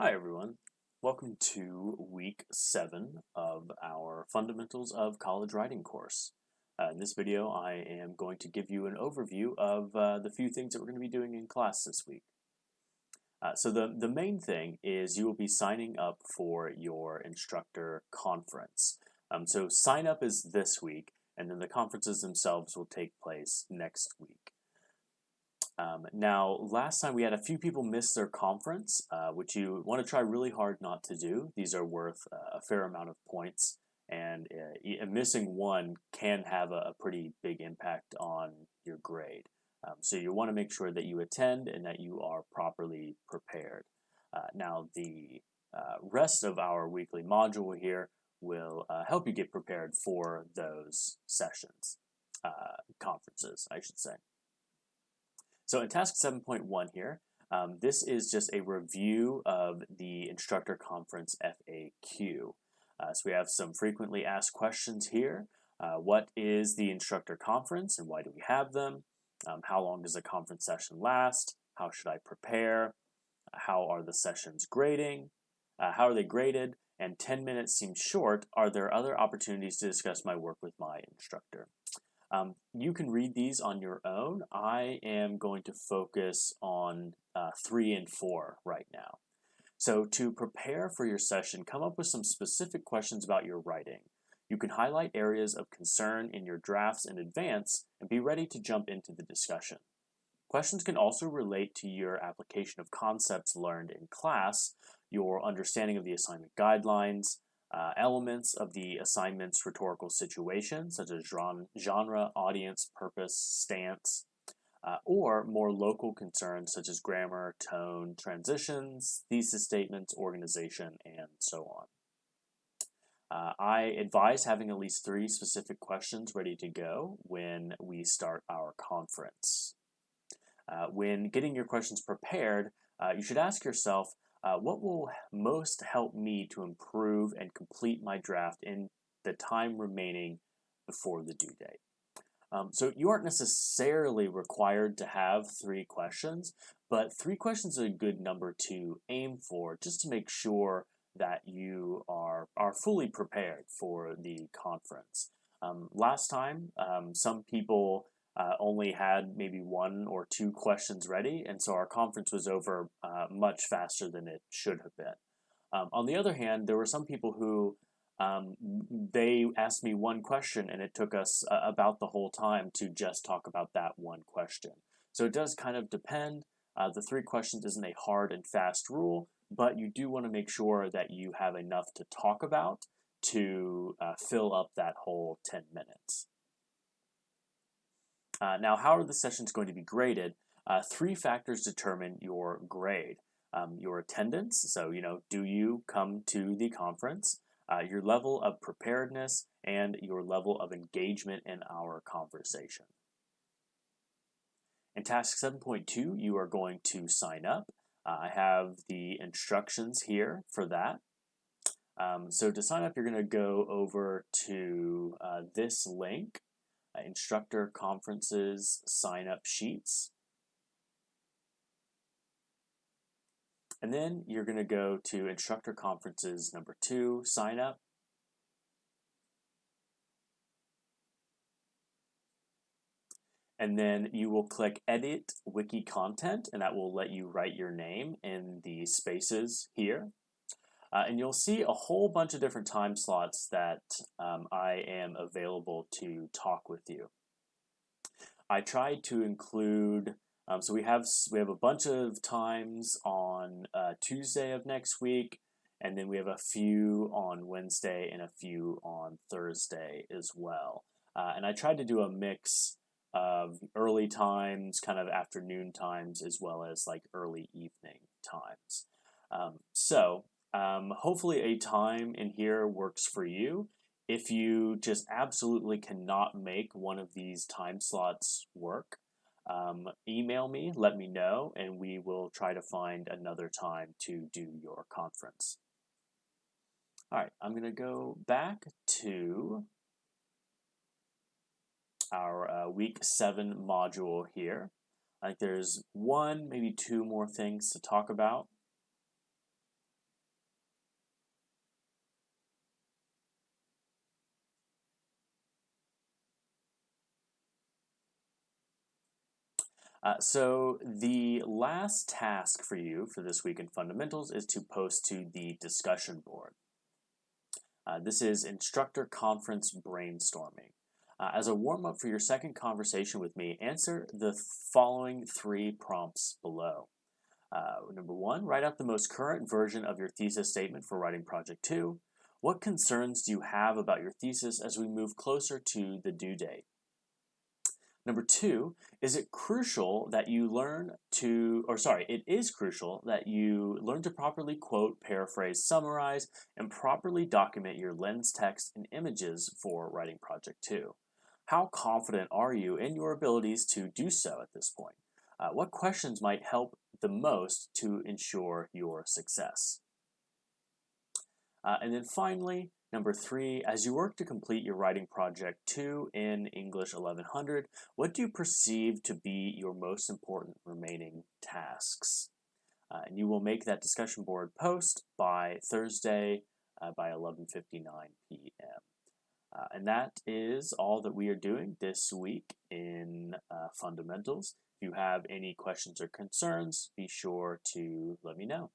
Hi everyone. Welcome to week 7 of our Fundamentals of College Writing course. In this video, I am going to give you an overview of the few things that we're going to be doing in class this week. So the main thing is you will be signing up for your instructor conference. So sign up is this week, and then the conferences themselves will take place next week. Now, last time we had a few people miss their conference, which you want to try really hard not to do. These are worth a fair amount of points, and missing one can have a pretty big impact on your grade. So you want to make sure that you attend and that you are properly prepared. Now, the rest of our weekly module here will help you get prepared for those sessions, conferences, I should say. So in task 7.1 here, this is just a review of the instructor conference FAQ. So we have some frequently asked questions here. What is the instructor conference and why do we have them? How long does a conference session last? How should I prepare? How are the sessions grading? How are they graded? And 10 minutes seems short. Are there other opportunities to discuss my work with my instructor? You can read these on your own. I am going to focus on 3 and 4 right now. So to prepare for your session, come up with some specific questions about your writing. You can highlight areas of concern in your drafts in advance and be ready to jump into the discussion. Questions can also relate to your application of concepts learned in class, your understanding of the assignment guidelines, elements of the assignment's rhetorical situation, such as genre, audience, purpose, stance, or more local concerns such as grammar, tone, transitions, thesis statements, organization, and so on. I advise having at least 3 specific questions ready to go when we start our conference. When getting your questions prepared, you should ask yourself, what will most help me to improve and complete my draft in the time remaining before the due date? So you aren't necessarily required to have 3 questions, but 3 questions is a good number to aim for just to make sure that you are fully prepared for the conference. Last time, some people only had maybe 1 or 2 questions ready, and so our conference was over much faster than it should have been. On the other hand, there were some people who they asked me 1 question and it took us about the whole time to just talk about that 1 question. So it does kind of depend. The 3 questions isn't a hard and fast rule, but you do want to make sure that you have enough to talk about to fill up that whole 10 minutes. Now, how are the sessions going to be graded? 3 factors determine your grade. Your attendance, so do you come to the conference? Your level of preparedness, and your level of engagement in our conversation. In task 7.2, you are going to sign up. I have the instructions here for that. So to sign up, you're going to go over to this link, Instructor Conferences Sign Up Sheets. And then you're going to go to Instructor Conferences number 2, Sign Up. And then you will click Edit Wiki Content, and that will let you write your name in the spaces here. And you'll see a whole bunch of different time slots that I am available to talk with you. I tried to include, so we have a bunch of times on Tuesday of next week, and then we have a few on Wednesday and a few on Thursday as well. And I tried to do a mix of early times, kind of afternoon times, as well as like early evening times. Hopefully a time in here works for you. If you just absolutely cannot make one of these time slots work, email me, let me know, and we will try to find another time to do your conference. All right, I'm going to go back to our week 7 module here. I think there's 1, maybe 2 more things to talk about. So the last task for you for this week in fundamentals is to post to the discussion board. This is instructor conference brainstorming. As a warm-up for your second conversation with me, answer the following 3 prompts below. Number 1, write out the most current version of your thesis statement for writing project 2. What concerns do you have about your thesis as we move closer to the due date? Number 2, is it crucial that you learn to, or sorry, it is crucial that you learn to properly quote, paraphrase, summarize, and properly document your lens text and images for writing project 2. How confident are you in your abilities to do so at this point? What questions might help the most to ensure your success? And then finally, number 3, as you work to complete your writing project 2 in English 1100, what do you perceive to be your most important remaining tasks? And you will make that discussion board post by Thursday by 11:59 p.m. And that is all that we are doing this week in fundamentals. If you have any questions or concerns, be sure to let me know.